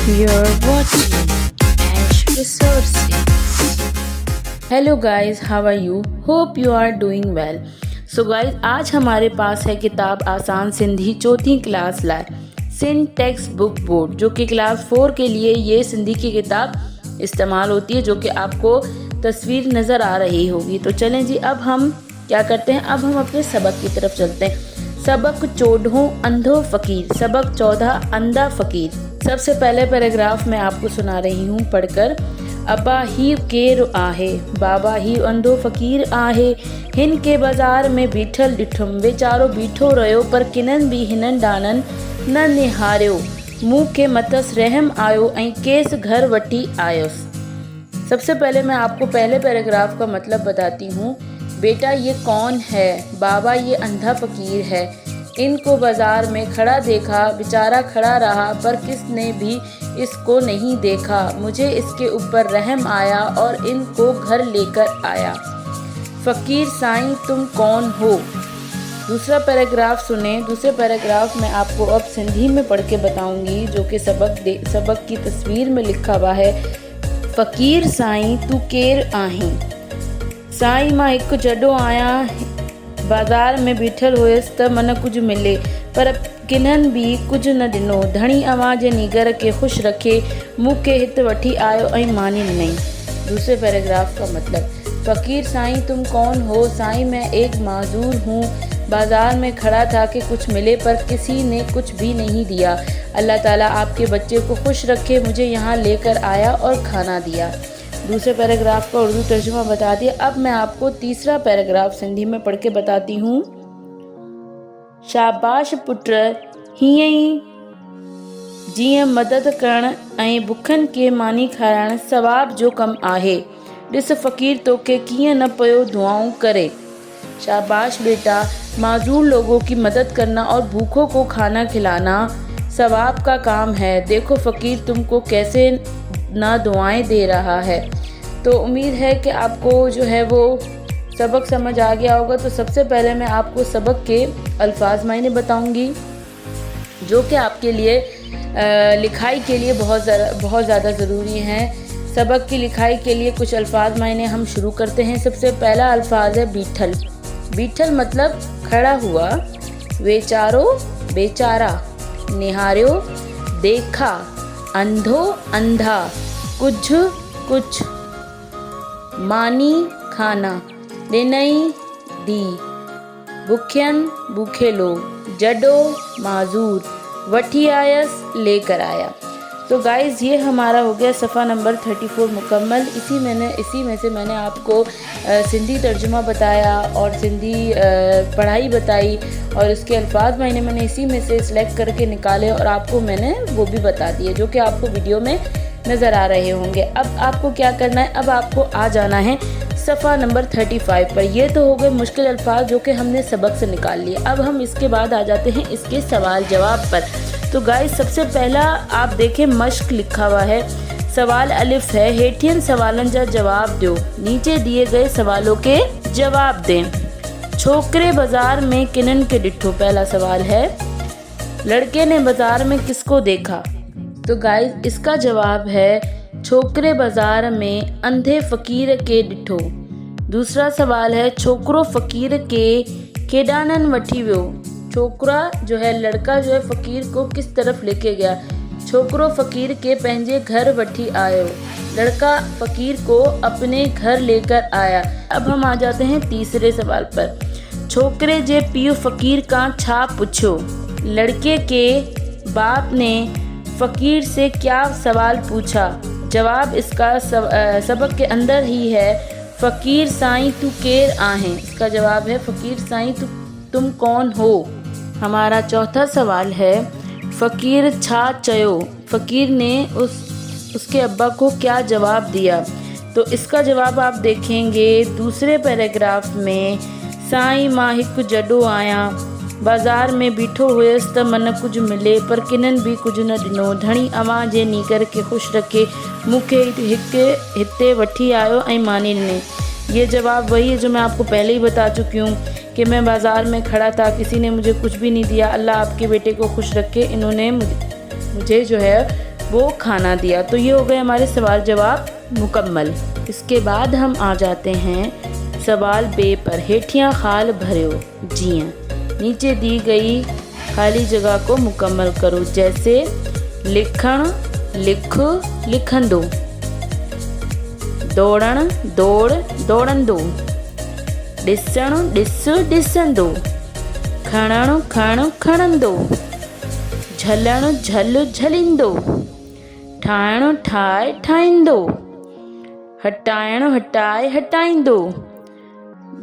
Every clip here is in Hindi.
You're watching Ash Resources. Hello guys, how are you? Hope you are doing well. So guys, आज हमारे पास है किताब आसान सिंधी चौथी क्लास लाए सिंध टेक्स्ट बुक बोर्ड, जो कि क्लास 4 के लिए ये सिंधी की किताब इस्तेमाल होती है, जो कि आपको तस्वीर नज़र आ रही होगी। तो चलें जी, अब हम क्या करते हैं, अब हम अपने सबक की तरफ चलते हैं। सबक 14 अंधो फ़कीर, सबक 14 अंधा फ़कीर। सबसे पहले पैराग्राफ मैं आपको सुना रही हूँ पढ़कर। अबा ही केर आहे, बाबा ही अंधो फ़कीर आहे, हिन के बाज़ार में बीठल ॾिठुम, वेचारो बीठो रहियो पर किननि बि हिननि ॾाननि न निहारियो, मुँह के मतस रहम आयो ऐं केस घर वठी आयुसि। सबसे पहले मैं आपको पहले पैराग्राफ का मतलब बताती हूँ। बेटा ये कौन है? बाबा ये अंधा फ़कीर है। इनको बाज़ार में खड़ा देखा, बेचारा खड़ा रहा पर किसने भी इसको नहीं देखा, मुझे इसके ऊपर रहम आया और इनको घर लेकर आया। फ़कीर साईं तुम कौन हो? दूसरा पैराग्राफ सुने। दूसरे पैराग्राफ में आपको अब सिंधी में पढ़ के बताऊंगी, जो कि सबक की तस्वीर में लिखा हुआ है। फ़कीर साईं तू केर आहीं? साईं मां हिकु जॾो आहियां, बाज़ार में बीठल हुयसि त मन कुझु मिले पर किन्हनि बि कुझु न ॾिनो, धणी अवां जे नीगर के ख़ुशि रखे मूंखे हिते वठी आयो ऐं मानी ॾिनई। दूसरे पैराग्राफ का मतलब। फ़कीर साईं तुम कौन हो? साईं मैं एक माजूर हूँ, बाज़ार में खड़ा था कि कुछ मिले पर किसी ने कुछ भी नहीं दिया। अल्लाह ताला आपके बच्चे को खुश रखे, मुझे यहाँ लेकर आया और खाना दिया। दूसरे पैराग्राफ का उर्दू तर्जुमा बता दिया। अब मैं आपको तीसरा पैराग्राफ सिंधी में पढ़ के बताती हूँ। शाबाश पुट, हीअं ई जीअं मदद करण ऐं बुखनि खे मानी खाराइण सवाब जो कमु आहे। ॾिस फ़कीर तोखे कीअं न पियो दुआऊं करे। शाबाश बेटा, माजूर लोगों की मदद करना और भूखों को खाना खिलाना सवाब का काम है। देखो फ़कीर तुमको कैसे ना दुआएं दे रहा है। तो उम्मीद है कि आपको जो है वो सबक समझ आ गया होगा। तो सबसे पहले मैं आपको सबक के अल्फाज मायने बताऊंगी, जो कि आपके लिए लिखाई के लिए बहुत ज़्यादा ज़रूरी हैं। सबक की लिखाई के लिए कुछ अल्फाज मायने हम शुरू करते हैं। सबसे पहला अल्फाज है बीठल। बीठल मतलब खड़ा हुआ। वेचारो बेचारा, निहारियो देखा, अंधो अंधा, कुछ कुछ, मानी खाना, ॾिनई दी, भुखियन भूखे लोग, जडो माजूर, वठी आयस लेकर आया। तो गाइज़ ये हमारा हो गया सफ़ा नंबर 34 मुकम्मल। इसी में से मैंने आपको सिंधी तर्जुमा बताया और सिंधी पढ़ाई बताई और इसके अल्फाज मैंने इसी में से सिलेक्ट करके निकाले और आपको मैंने वो भी बता दिए, जो कि आपको वीडियो में नज़र आ रहे होंगे। अब आपको क्या करना है, अब आपको आ जाना है सफ़ा नंबर 35 पर। ये तो हो गए मुश्किल अल्फाज जो कि हमने सबक से निकाल लिए। अब हम इसके बाद आ जाते हैं इसके सवाल जवाब पर। तो गाइस सबसे पहला आप देखें मश्क लिखा हुआ है। सवाल अलिफ है, हेठियन सवालन जा जवाब दो, नीचे दिए गए सवालों के जवाब दें। छोकरे बाजार में किनन के डिठो, पहला सवाल है। लड़के ने बाजार में किसको देखा? तो गाइस इसका जवाब है छोकरे बाजार में अंधे फ़कीर के डिठो। दूसरा सवाल है छोकरो फ़कीर के केडानन वठी वियो। छोकरा जो है, लड़का जो है फ़कीर को किस तरफ लेके गया? छोकरो फ़कीर के पंहिंजे घर वठी आयो। लड़का फ़कीर को अपने घर लेकर आया। अब हम आ जाते हैं तीसरे सवाल पर। छोकरे जे पीउ फ़कीर का छा पुछो? लड़के के बाप ने फ़कीर से क्या सवाल पूछा? जवाब इसका सबक के अंदर ही है। फ़कीर साईं तू केर आहें? इसका जवाब है फ़कीर साईं तुम कौन हो? हमारा चौथा सवाल है फ़कीर छा चयो? फ़कीर ने उसके अब्बा को क्या जवाब दिया? तो इसका जवाब आप देखेंगे दूसरे पैराग्राफ में। साईं मां हिकु जॾो आहियां, बाज़ार में बीठो हुयसि त मन कुझु मिले पर किन्हनि बि कुझु न ॾिनो, धणी अवां जे नीगर के ख़ुशि रखे मूंखे हिते वठी आयो ऐं मानी ॾिनई। ये जवाब वही है जो मैं आपको पहले ही बता चुकी हूँ कि मैं बाज़ार में खड़ा था, किसी ने मुझे कुछ भी नहीं दिया, अल्लाह आपके बेटे को खुश रखे, इन्होंने मुझे जो है वो खाना दिया। तो ये हो गए हमारे सवाल जवाब मुकम्मल। इसके बाद हम आ जाते हैं सवाल बे पर। हेठियाँ खाल भरियो जियां, नीचे दी गई खाली जगह को मुकम्मल करो। जैसे लिखण लिख लिखंदो, दौड़ण दौड़ दौड़ंदो, ॾिसण ॾिस ॾिसंदो, खणण खण खणंदो, झलण झल झलींदो, ठाहिण ठाहे ठाहींदो, हटाइण हटाए हटाईंदो,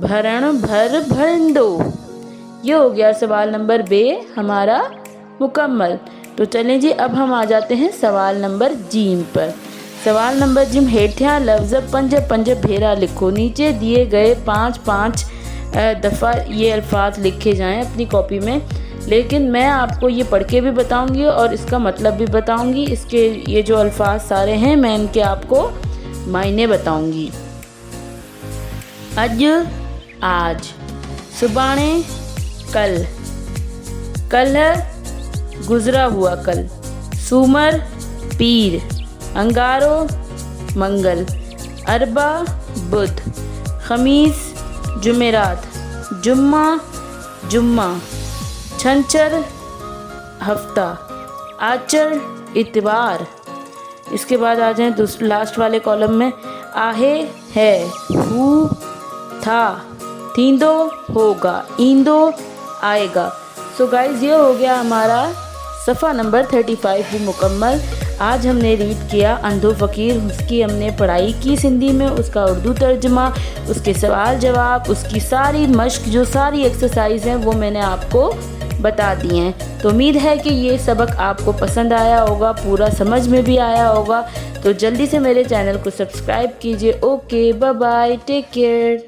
भरण भर भरंदो। ये हो गया सवाल नंबर बे हमारा मुकम्मल। तो चलें जी, अब हम आ जाते हैं सवाल नंबर जीम पर। सवाल नंबर जिम हेठियां लफ्ज़ 5 भेरा लिखो। नीचे दिए गए 5 दफ़ा ये अल्फाज लिखे जाएं अपनी कॉपी में, लेकिन मैं आपको ये पढ़ के भी बताऊंगी और इसका मतलब भी बताऊंगी। इसके ये जो अल्फाज सारे हैं मैं इनके आपको मायने बताऊंगी। अज आज, सुबाणे कल, कल गुजरा हुआ कल, सूमर पीर, अंगारो मंगल, अरबा बुध, खमीस जुमेरात, जुम्मा जुम्मा, छंचर हफ्ता, आचर इतवार। इसके बाद आ जाएं लास्ट वाले कॉलम में। आहे है, हु था, थींदो होगा, ईंदो आएगा। सो गाइज, ये हो गया हमारा सफ़ा नंबर 35 भी मुकम्मल। आज हमने रीड किया अंधो फ़कीर, उसकी हमने पढ़ाई की सिंधी में, उसका उर्दू तर्जमा, उसके सवाल जवाब, उसकी सारी मश्क, जो सारी एक्सरसाइज हैं वो मैंने आपको बता दी हैं। तो उम्मीद है कि ये सबक आपको पसंद आया होगा, पूरा समझ में भी आया होगा। तो जल्दी से मेरे चैनल को सब्सक्राइब कीजिए। Okay, bye bye, take care.